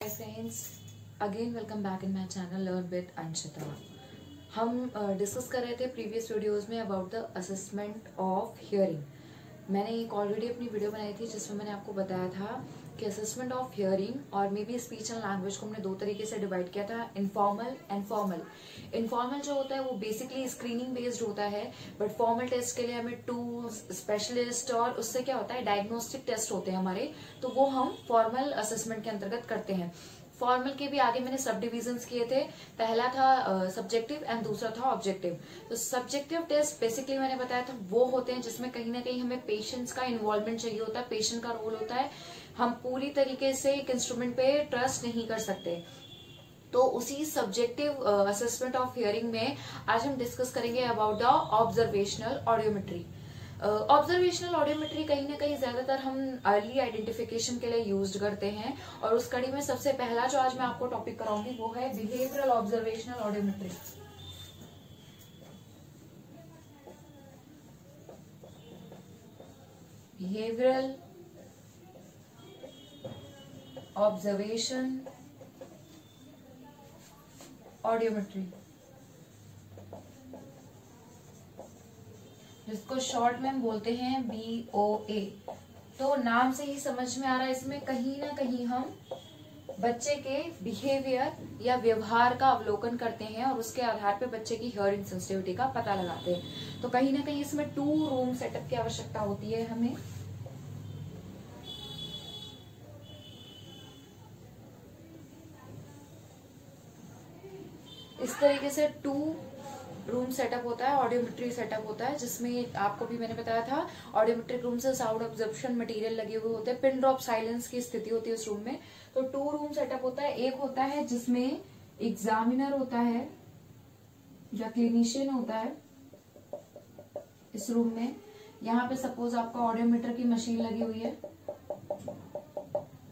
Hi friends, again welcome back in my channel Learn with Anshita। हम discuss कर रहे थे प्रीवियस वीडियोस में about the assessment of hearing. मैंने एक ऑलरेडी अपनी वीडियो बनाई थी जिसमें मैंने आपको बताया था कि असेसमेंट ऑफ हियरिंग और may be speech and language को हमने दो तरीके से डिवाइड किया था, इनफॉर्मल एंड फॉर्मल। इनफॉर्मल जो होता है वो बेसिकली स्क्रीनिंग बेस्ड होता है, बट फॉर्मल टेस्ट के लिए हमें टूल्स, स्पेशलिस्ट और उससे क्या होता है डायग्नोस्टिक टेस्ट होते हैं हमारे, तो वो हम फॉर्मल असेसमेंट के अंतर्गत करते हैं। फॉर्मल के भी आगे मैंने सब डिविजन्स किए थे, पहला था सब्जेक्टिव एंड दूसरा था ऑब्जेक्टिव। तो सब्जेक्टिव टेस्ट बेसिकली मैंने बताया था वो होते हैं जिसमें कहीं ना कहीं हमें पेशेंट्स का इन्वॉल्वमेंट चाहिए होता है, पेशेंट का रोल होता है। हम पूरी तरीके से एक इंस्ट्रूमेंट पे ट्रस्ट नहीं कर सकते। तो उसी सब्जेक्टिव असेसमेंट ऑफ हियरिंग में आज हम डिस्कस करेंगे about the observational audiometry. Observational audiometry कहीं ना कहीं ज्यादातर हम अर्ली आइडेंटिफिकेशन के लिए यूज करते हैं, और उस कड़ी में सबसे पहला जो आज मैं आपको टॉपिक कराऊंगी वो है behavioural observational audiometry. Behavioural observation audiometry, जिसको शॉर्ट में हम बोलते हैं BOA। तो नाम से ही समझ में आ रहा है इसमें कहीं ना कहीं हम बच्चे के बिहेवियर या व्यवहार का अवलोकन करते हैं और उसके आधार पे बच्चे की हियरिंग सेंसिटिविटी का पता लगाते हैं। तो कहीं ना कहीं इसमें 2 रूम सेटअप की आवश्यकता होती है हमें। इस तरीके से 2 रूम सेटअप होता है, ऑडियोमेट्री सेटअप होता है, जिसमें आपको भी मैंने बताया था ऑडियोमेट्रिक रूम से साउंड ऑब्जर्प्शन मटेरियल लगे हुए होते हैं, पिन ड्रॉप साइलेंस की स्थिति होती है उस रूम में। तो 2 रूम सेटअप होता है। एक होता है जिसमें एग्जामिनर होता है या क्लिनिशियन होता है इस रूम में। यहाँ पे सपोज आपका ऑडियोमीटर की मशीन लगी हुई है,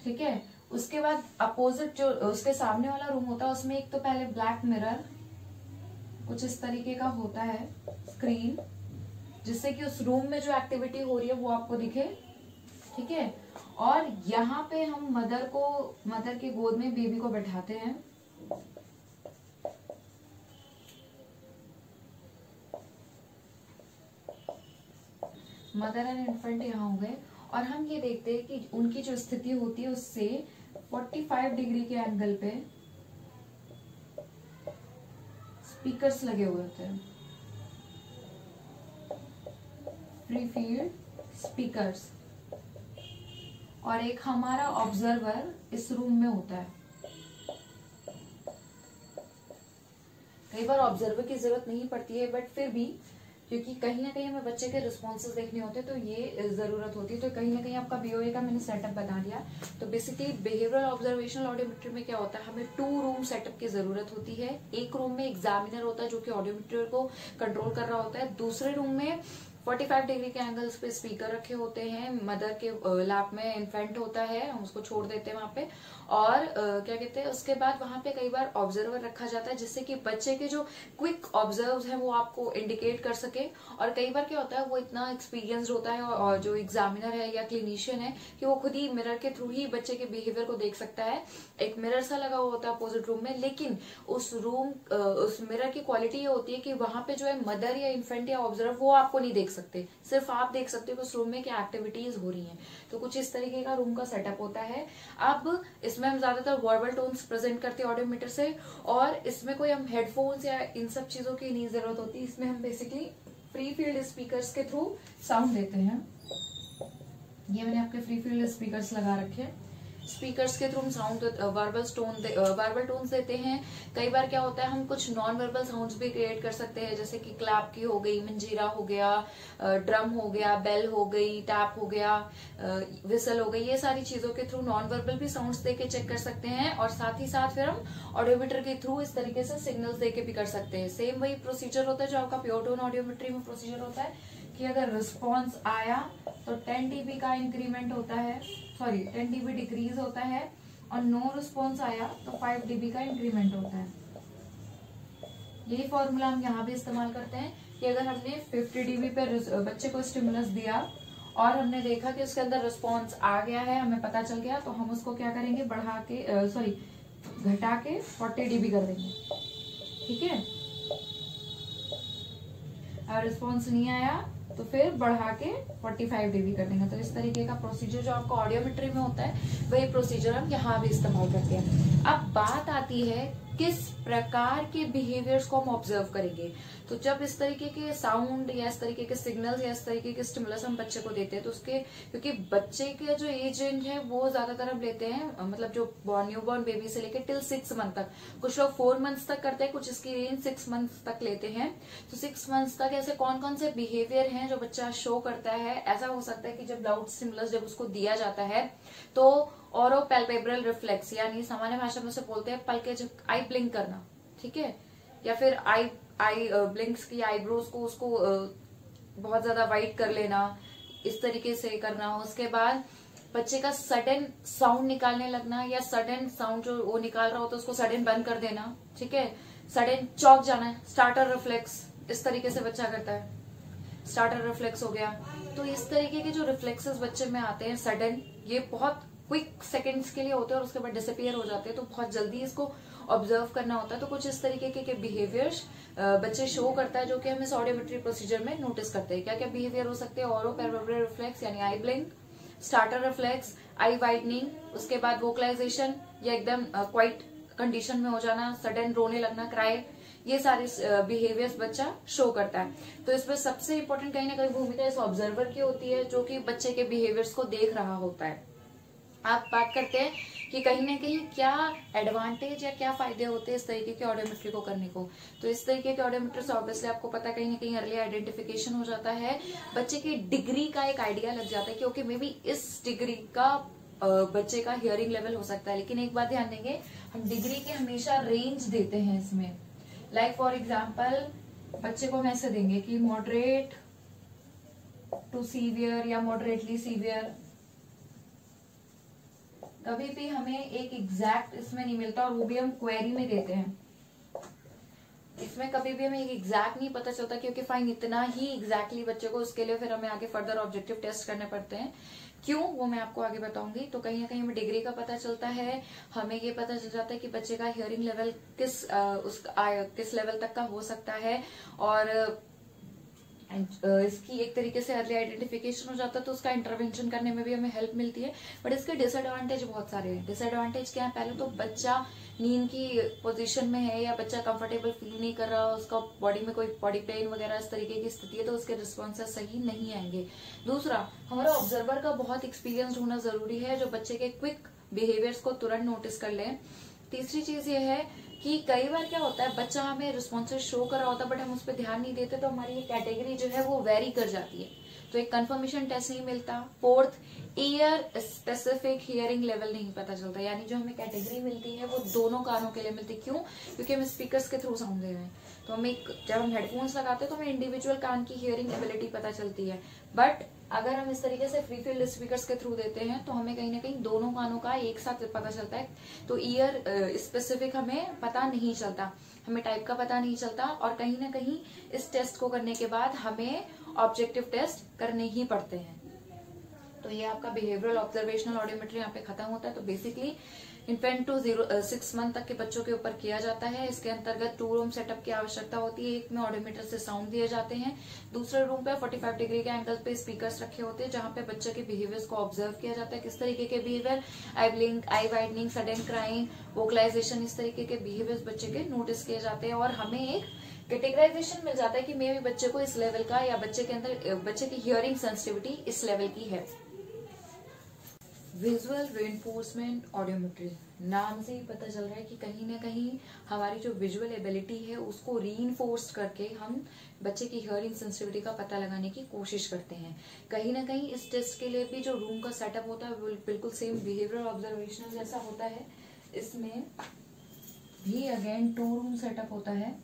ठीक है। उसके बाद अपोजिट जो उसके सामने वाला रूम होता है उसमें एक तो पहले ब्लैक मिरर कुछ इस तरीके का होता है, स्क्रीन, जिससे कि उस रूम में जो एक्टिविटी हो रही है वो आपको दिखे, ठीक है। और यहाँ पे हम मदर की गोद में बेबी को बैठाते हैं। मदर एंड इन्फेंट यहाँ हो गए, और हम ये देखते हैं कि उनकी जो स्थिति होती है उससे 45 डिग्री के एंगल पे स्पीकर्स लगे हुए होते हैं, फ्री फील्ड स्पीकर्स, और एक हमारा ऑब्जर्वर इस रूम में होता है। कई बार ऑब्जर्वर की जरूरत नहीं पड़ती है, बट फिर भी क्योंकि कहीं ना कहीं हमें बच्चे के रिस्पॉन्सेज देखने होते हैं तो ये जरूरत होती है। तो कहीं ना कहीं आपका BOA का मैंने सेटअप बता दिया। तो बेसिकली बिहेवियरल ऑब्जर्वेशनल ऑडियोमेट्री में क्या होता है, हमें 2 रूम सेटअप की जरूरत होती है। एक रूम में एग्जामिनर होता है जो कि ऑडियोमेट्री को कंट्रोल कर रहा होता है, दूसरे रूम में 45 डिग्री के एंगल्स पे स्पीकर रखे होते हैं, मदर के लैप में इन्फेंट होता है, हम उसको छोड़ देते हैं वहां पे, और क्या कहते हैं उसके बाद वहां पे कई बार ऑब्जर्वर रखा जाता है जिससे कि बच्चे के जो क्विक ऑब्जर्व्स हैं वो आपको इंडिकेट कर सके। और कई बार क्या होता है वो इतना एक्सपीरियंस्ड होता है और जो एग्जामिनर है या क्लिनिशियन है कि वो खुद ही मिरर के थ्रू ही बच्चे के बिहेवियर को देख सकता है। एक मिरर सा लगा हुआ होता है अपोजिट रूम में, लेकिन उस मिरर की क्वालिटी ये होती है कि वहां पे जो है मदर या इन्फेंट या ऑब्जर्वर वो आपको नहीं देख सकते, सिर्फ आप देख सकते हो कि उस रूम में क्या एक्टिविटीज हो रही हैं। तो कुछ इस तरीके का रूम का सेटअप होता है। अब इसमें हम ज्यादातर वर्बल टोन्स प्रेजेंट करते हैं ऑडियोमीटर से, और इसमें कोई हम हेडफोन्स या इन सब चीजों की नहीं जरूरत होती। इसमें हम बेसिकली फ्री फील्ड स्पीकर्स के थ्रू साउंड देते हैं। ये मैंने आपके फ्री फील्ड स्पीकर्स लगा रखे हैं। स्पीकर्स के थ्रू हम साउंड वर्बल टोन्स देते हैं। कई बार क्या होता है हम कुछ नॉन वर्बल साउंड्स भी क्रिएट कर सकते हैं, जैसे कि क्लैप की हो गई, मंजीरा हो गया, ड्रम हो गया, बेल हो गई, टैप हो गया, विसल हो गई। ये सारी चीजों के थ्रू नॉन वर्बल भी साउंड्स दे के चेक कर सकते हैं, और साथ ही साथ फिर हम ऑडियोमीटर के थ्रू इस तरीके से सिग्नल्स दे के भी कर सकते हैं। सेम वही प्रोसीजर होता है जो आपका प्योर टोन ऑडियोमेट्री में प्रोसीजर होता है कि अगर रिस्पॉन्स आया तो 10 dB का इंक्रीमेंट होता है, 10 dB डिक्रीज होता है, और नो रिस्पॉन्स आया तो 5 dB का इंक्रीमेंट होता है। यही फॉर्मूला हम यहाँ भी इस्तेमाल करते हैं कि अगर हमने 50 dB पे बच्चे को स्टिमुलस दिया और हमने देखा कि उसके अंदर रिस्पॉन्स आ गया है, हमें पता चल गया, तो हम उसको क्या करेंगे, बढ़ा के घटा के 40 dB कर देंगे। ठीक है, और रिस्पॉन्स नहीं आया तो फिर बढ़ा के 45 dB कर देंगे। तो इस तरीके का प्रोसीजर जो आपको ऑडियोमेट्री में होता है वही प्रोसीजर हम यहाँ भी इस्तेमाल करते हैं। अब बात आती है किस प्रकार के बिहेवियर्स को हम ऑब्जर्व करेंगे। तो जब इस तरीके के साउंड या इस तरीके के सिग्नल्स या इस तरीके के स्टिमुलस हम बच्चे को देते हैं तो उसके, क्योंकि बच्चे के जो एज रेंज है वो ज्यादातर हम लेते हैं, मतलब जो न्यू बॉर्न बेबी से लेकर टिल 6 मंथ तक, कुछ लोग 4 मंथ्स तक करते हैं, कुछ इसकी रेंज 6 मंथ्स तक लेते हैं। तो 6 मंथ्स तक ऐसे कौन कौन से बिहेवियर हैं जो बच्चा शो करता है। ऐसा हो सकता है कि जब लाउड स्टिमुलस जब उसको दिया जाता है तो ऑरो पैल्पेब्रल रिफ्लेक्स, यानी सामान्य भाषा में उसे बोलते हैं पल के जब आई ब्लिंक करना, ठीक है, या फिर आई ब्लिंक्स की आईब्रोज को उसको बहुत ज्यादा वाइट कर लेना, इस तरीके से करना। उसके बाद बच्चे का सडन साउंड निकालने लगना, या सडन साउंड जो वो निकाल रहा हो तो उसको सडन बंद कर देना, ठीक है, सडन चौंक जाना, स्टार्टर रिफ्लेक्स, इस तरीके से बच्चा करता है, स्टार्टर रिफ्लेक्स हो गया। तो इस तरीके के जो रिफ्लेक्सेस बच्चे में आते हैं सडन, ये बहुत क्विक सेकंड्स के लिए होते हैं और उसके बाद डिसअपियर हो जाते हैं, तो बहुत जल्दी इसको ऑब्जर्व करना होता है। तो कुछ इस तरीके के बिहेवियर्स बच्चे शो करता है जो कि हम इस ऑडियोमेट्री प्रोसीजर में नोटिस करते हैं। क्या क्या बिहेवियर हो सकते हैं, ऑरो पैल्पेब्रल रिफ्लेक्स यानी आई ब्लिंक, स्टार्टर रिफ्लेक्स, आई वाइडनिंग, उसके बाद वोकलाइजेशन या एकदम क्वाइट कंडीशन में हो जाना, सडन रोने लगना, क्राई, ये सारे बिहेवियर्स बच्चा शो करता है। तो इसमें सबसे इंपॉर्टेंट कहीं ना कहीं भूमिका इस ऑब्जर्वर की होती है जो कि बच्चे के बिहेवियर्स को देख रहा होता है। आप बात करते हैं कि कहीं ना कहीं क्या एडवांटेज या क्या फायदे होते हैं इस तरीके के ऑडियोमेट्री को करने को। तो इस तरीके के ऑडियोमेट्री से ऑब्वियसली आपको पता है कहीं ना कहीं अर्ली आइडेंटिफिकेशन हो जाता है, बच्चे की डिग्री का एक आइडिया लग जाता है कि ओके मे बी इस डिग्री का बच्चे का हियरिंग लेवल हो सकता है। लेकिन एक बात ध्यान देंगे, हम डिग्री के हमेशा रेंज देते हैं इसमें। लाइक फॉर एग्जाम्पल बच्चे को हम ऐसे देंगे कि मॉडरेट टू सीवियर या मॉडरेटली सीवियर, कभी भी हमें एक एग्जैक्ट इसमें नहीं मिलता और वो भी हम क्वेरी में देते हैं। इसमें कभी भी हमें एक एग्जैक्ट नहीं पता चलता क्योंकि फाइन इतना ही एग्जैक्टली बच्चे को, उसके लिए फिर हमें आगे फर्दर ऑब्जेक्टिव टेस्ट करने पड़ते हैं। क्यों, वो मैं आपको आगे बताऊंगी। तो कहीं ना कहीं हमें डिग्री का पता चलता है, हमें ये पता चल जाता है कि बच्चे का हियरिंग लेवल किस लेवल तक का हो सकता है, और इसकी एक तरीके से अर्ली आइडेंटिफिकेशन हो जाता है तो उसका इंटरवेंशन करने में भी हमें हेल्प मिलती है। बट इसके डिसएडवांटेज बहुत सारे हैं। डिसएडवांटेज क्या है, पहले तो बच्चा नींद की पोजीशन में है या बच्चा कंफर्टेबल फील नहीं कर रहा, उसका बॉडी में कोई बॉडी पेन वगैरह इस तरीके की स्थिति है तो उसके रिस्पॉन्सेस सही नहीं आएंगे। दूसरा, हमारा ऑब्जर्वर का बहुत एक्सपीरियंस होना जरूरी है जो बच्चे के क्विक बिहेवियर्स को तुरंत नोटिस कर ले। तीसरी चीज ये है कि कई बार क्या होता है, बच्चा हमें रिस्पॉन्सेस शो कर रहा होता है बट हम उस पर ध्यान नहीं देते तो हमारी ये कैटेगरी जो है वो वेरी कर जाती है, तो एक कंफर्मेशन टेस्ट नहीं मिलता। Fourth, year specific hearing level नहीं पता चलता, यानी जो हमें कैटेगरी मिलती है वो दोनों कानों के लिए मिलती है। क्यों, क्योंकि हम स्पीकर्स के थ्रू साउंड दे रहे हैं, तो हमें जब हम हेडफोन्स लगाते हैं तो हमें इंडिविजुअल कान की हियरिंग एबिलिटी पता चलती है। बट अगर हम इस तरीके से फ्री फील्ड स्पीकर्स के थ्रू देते हैं तो हमें कहीं ना कहीं दोनों कानों का एक साथ पता चलता है, तो ईयर स्पेसिफिक हमें पता नहीं चलता, हमें टाइप का पता नहीं चलता, और कहीं ना कहीं इस टेस्ट को करने के बाद हमें ऑब्जेक्टिव टेस्ट करने ही पड़ते हैं। तो ये आपका बिहेवियरल ऑब्जर्वेशनल ऑडियोमेट्री यहाँ पे खत्म होता है। तो बेसिकली इन्फेंट टू 6 मंथ तक के बच्चों के ऊपर किया जाता है। इसके अंतर्गत 2 रूम सेटअप की आवश्यकता होती है। एक में ऑडियोमीटर से साउंड दिए जाते हैं, दूसरे रूम पे 45 डिग्री के एंगल पे स्पीकर्स रखे होते हैं जहां पे बच्चे के बिहेवियर्स को ऑब्जर्व किया जाता है। किस तरीके के बिहेवियर, आई ब्लिंक, आई वाइडनिंग, सडन क्राइंग, वोकलाइजेशन, इस तरीके के बिहेवियर्स बच्चे के नोटिस किए जाते हैं और हमें एक कैटेगराइजेशन मिल जाता है कि मे बी बच्चे को इस लेवल का या बच्चे के अंदर बच्चे की हियरिंग सेंसिटिविटी इस लेवल की है। विजुअल रेनफोर्समेंट ऑडियोमेट्री, नाम से ही पता चल रहा है कि कहीं ना कहीं हमारी जो विजुअल एबिलिटी है उसको रीइंफोर्स करके हम बच्चे की हियरिंग सेंसिटिविटी का पता लगाने की कोशिश करते हैं। कहीं ना कहीं इस टेस्ट के लिए भी जो रूम का सेटअप होता है वो बिल्कुल सेम बिहेवियरल ऑब्जर्वेशनल जैसा होता है। इसमें भी अगेन 2 रूम सेटअप होता है।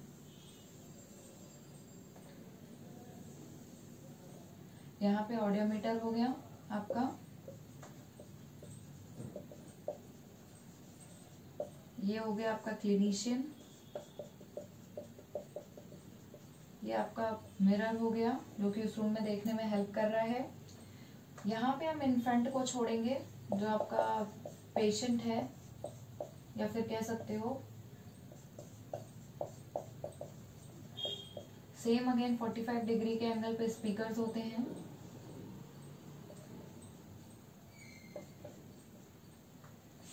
यहाँ पे ऑडियोमीटर हो गया आपका, ये हो गया आपका क्लिनिशियन, ये आपका मिरर हो गया जो कि उस रूम में देखने में हेल्प कर रहा है, यहाँ पे हम इन्फेंट को छोड़ेंगे, जो आपका पेशेंट है या फिर कह सकते हो। सेम अगेन 45 डिग्री के एंगल पे स्पीकर्स होते हैं।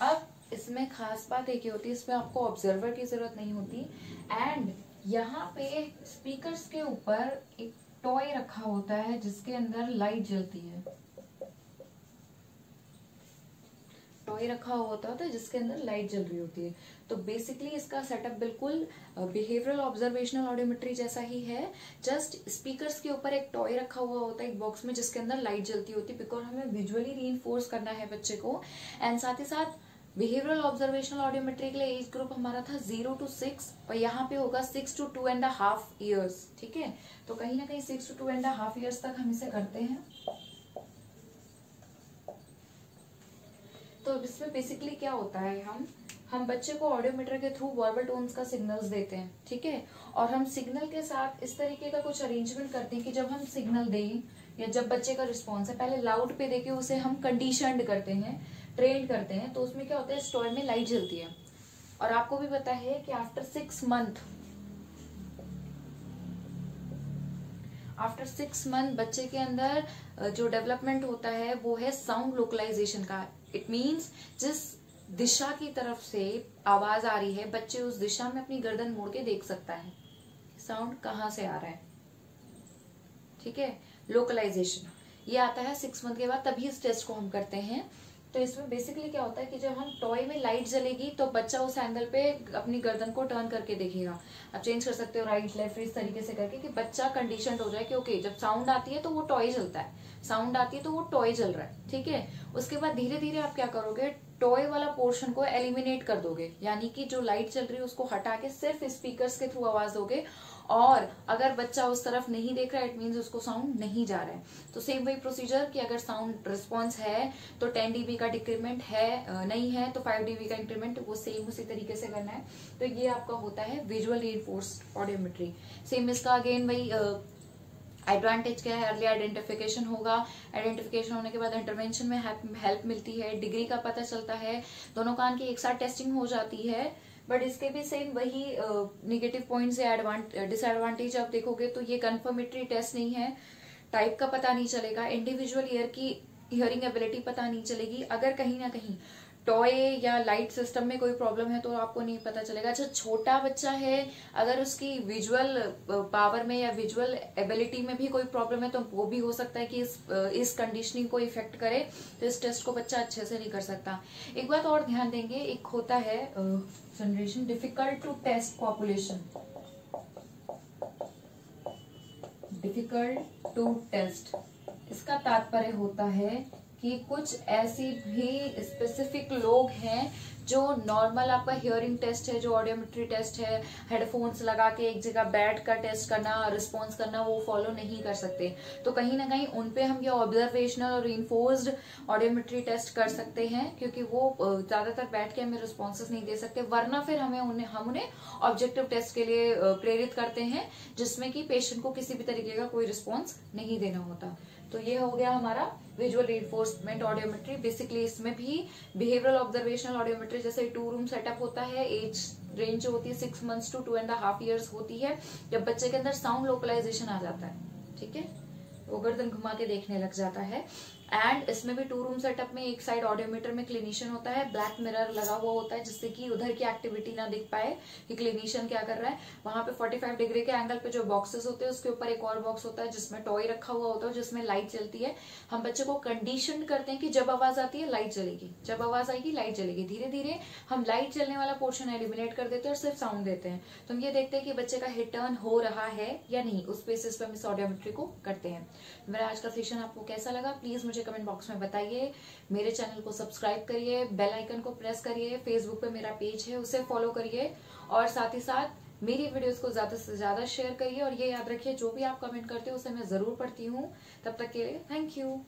अब इसमें खास बात एक ही होती है, इसमें आपको ऑब्जर्वर की जरूरत नहीं होती। एंड यहाँ पे स्पीकर्स के ऊपर एक टॉय रखा होता है जिसके अंदर लाइट जलती है। टॉय रखा हुआ होता है जिसके अंदर लाइट जल रही होती है। तो बेसिकली इसका सेटअप बिल्कुल बिहेवियरल ऑब्जर्वेशनल ऑडियोमेट्री जैसा ही है। जस्ट स्पीकर्स के ऊपर एक टॉय रखा हुआ होता है एक बॉक्स में जिसके अंदर लाइट जलती होती है, बिकॉज हमें विजुअली रीइंफोर्स करना है बच्चे को। एंड साथ ही साथ बिहेवियरल ऑब्जर्वेशनल ऑडियोमेट्री के लिए एज ग्रुप हमारा था 0 to 6 और यहाँ पे होगा 6 to 2.5 years। ठीक है, तो कहीं ना कहीं 6 to 2.5 years तक हम इसे करते हैं। तो इसमें बेसिकली क्या होता है, हम बच्चे को ऑडियोमीटर के थ्रू वर्बल टोन्स का सिग्नल्स देते हैं। ठीक है, और हम सिग्नल के साथ इस तरीके का कुछ अरेंजमेंट करते हैं कि जब हम सिग्नल दें या जब बच्चे का रिस्पॉन्स है, पहले लाउड पे देके उसे हम कंडीशनड करते हैं, ट्रेन करते हैं। तो उसमें क्या होता है, इस टॉय में लाइट जलती है। और आपको भी पता है कि आफ्टर 6 मंथ बच्चे के अंदर जो डेवलपमेंट होता है वो है साउंड लोकलाइजेशन का। इट मीन्स जिस दिशा की तरफ से आवाज आ रही है, बच्चे उस दिशा में अपनी गर्दन मोड़ के देख सकता है साउंड कहाँ से आ रहा है। ठीक है, लोकलाइजेशन ये आता है 6 मंथ के बाद, तभी इस टेस्ट को हम करते हैं। तो इसमें बेसिकली क्या होता है कि जब हम टॉय में लाइट जलेगी तो बच्चा उस एंगल पे अपनी गर्दन को टर्न करके देखेगा। आप चेंज कर सकते हो राइट लेफ्ट इस तरीके से करके कि बच्चा कंडीशनड हो जाए कि ओके जब साउंड आती है तो वो टॉय जलता है, साउंड आती है तो वो टॉय जल रहा है। ठीक है, उसके बाद धीरे धीरे आप क्या करोगे, टॉय वाला पोर्शन को एलिमिनेट कर दोगे, यानी कि जो लाइट चल रही है उसको हटा के सिर्फ स्पीकर्स के थ्रू आवाज दोगे। और अगर बच्चा उस तरफ नहीं देख रहा है, इट मीन्स उसको साउंड नहीं जा रहा है। तो सेम वही प्रोसीजर कि अगर साउंड रिस्पॉन्स है तो 10 dB का डिक्रीमेंट है, नहीं है तो 5 dB का इंक्रीमेंट, वो सेम उसी तरीके से करना है। तो ये आपका होता है विजुअल रीइंफोर्स्ड ऑडियोमेट्री। सेम इसका अगेन वही एडवांटेज क्या है, अर्ली आइडेंटिफिकेशन होगा। आइडेंटिफिकेशन होने के बाद इंटरवेंशन में हेल्प मिलती है, डिग्री का पता चलता है, दोनों कान की एक साथ टेस्टिंग हो जाती है। बट इसके भी सेम वही नेगेटिव पॉइंट्स या डिसएडवांटेज आप देखोगे तो ये कंफर्मेटरी टेस्ट नहीं है, टाइप का पता नहीं चलेगा, इंडिविजुअल ईयर की हियरिंग एबिलिटी पता नहीं चलेगी। अगर कहीं ना कहीं टॉय या लाइट सिस्टम में कोई प्रॉब्लम है तो आपको नहीं पता चलेगा। अच्छा, छोटा बच्चा है, अगर उसकी विजुअल पावर में या विजुअल एबिलिटी में भी कोई प्रॉब्लम है तो वो भी हो सकता है कि इस कंडीशनिंग को इफेक्ट करे, तो इस टेस्ट को बच्चा अच्छे से नहीं कर सकता। एक बात और ध्यान देंगे, एक होता है generation difficult to test population, difficult to test. इसका तात्पर्य होता है कि कुछ ऐसी भी स्पेसिफिक लोग हैं जो नॉर्मल आपका हियरिंग टेस्ट है, जो ऑडियोमेट्री टेस्ट है, हेडफोन्स लगा के एक जगह बैठ कर टेस्ट करना, रिस्पॉन्स करना, वो फॉलो नहीं कर सकते। तो कहीं ना कहीं उनपे हम ये ऑब्जर्वेशनल और इन्फोर्स्ड ऑडियोमेट्री टेस्ट कर सकते हैं, क्योंकि वो ज्यादातर बैठ के हमें रिस्पॉन्सेस नहीं दे सकते। वरना फिर हम उन्हें ऑब्जेक्टिव टेस्ट के लिए प्रेरित करते हैं, जिसमें कि पेशेंट को किसी भी तरीके का कोई रिस्पॉन्स नहीं देना होता। तो ये हो गया हमारा विजुअल रीइंफोर्समेंट ऑडियोमेट्री। बेसिकली इसमें भी बिहेवियरल ऑब्जर्वेशनल ऑडियोमेट्री जैसे 2 रूम सेटअप होता है, एज रेंज जो होती है 6 months to 2.5 years होती है, जब बच्चे के अंदर साउंड लोकलाइजेशन आ जाता है। ठीक है, वो गर्दन घुमा के देखने लग जाता है। एंड इसमें भी 2 रूम सेटअप में एक साइड ऑडियोमीटर में क्लिनिशियन होता है, ब्लैक मिरर लगा हुआ होता है जिससे कि उधर की एक्टिविटी ना दिख पाए कि क्लिनिशियन क्या कर रहा है। वहां पे 45 डिग्री के एंगल पे जो बॉक्सेस होते हैं उसके ऊपर एक और बॉक्स होता है जिसमें टॉय रखा हुआ होता है, जिसमें लाइट जलती है। हम बच्चे को कंडीशन करते हैं कि जब आवाज आती है लाइट जलेगी, जब आवाज आएगी लाइट जलेगी। धीरे धीरे हम लाइट जलने वाला पोर्शन एलिमिनेट कर देते हैं और सिर्फ साउंड देते हैं। तो हम ये देखते हैं कि बच्चे का हेड टर्न हो रहा है या नहीं, उस बेसिस पे हम इस ऑडियोमेट्री को करते हैं। मेरा आज का सेशन आपको कैसा लगा प्लीज मुझे कमेंट बॉक्स में बताइए। मेरे चैनल को सब्सक्राइब करिए, बेल आइकन को प्रेस करिए, फेसबुक पे मेरा पेज है उसे फॉलो करिए, और साथ ही साथ मेरी वीडियोस को ज्यादा से ज्यादा शेयर करिए। और ये याद रखिए, जो भी आप कमेंट करते हो उसे मैं जरूर पढ़ती हूँ। तब तक के लिए थैंक यू।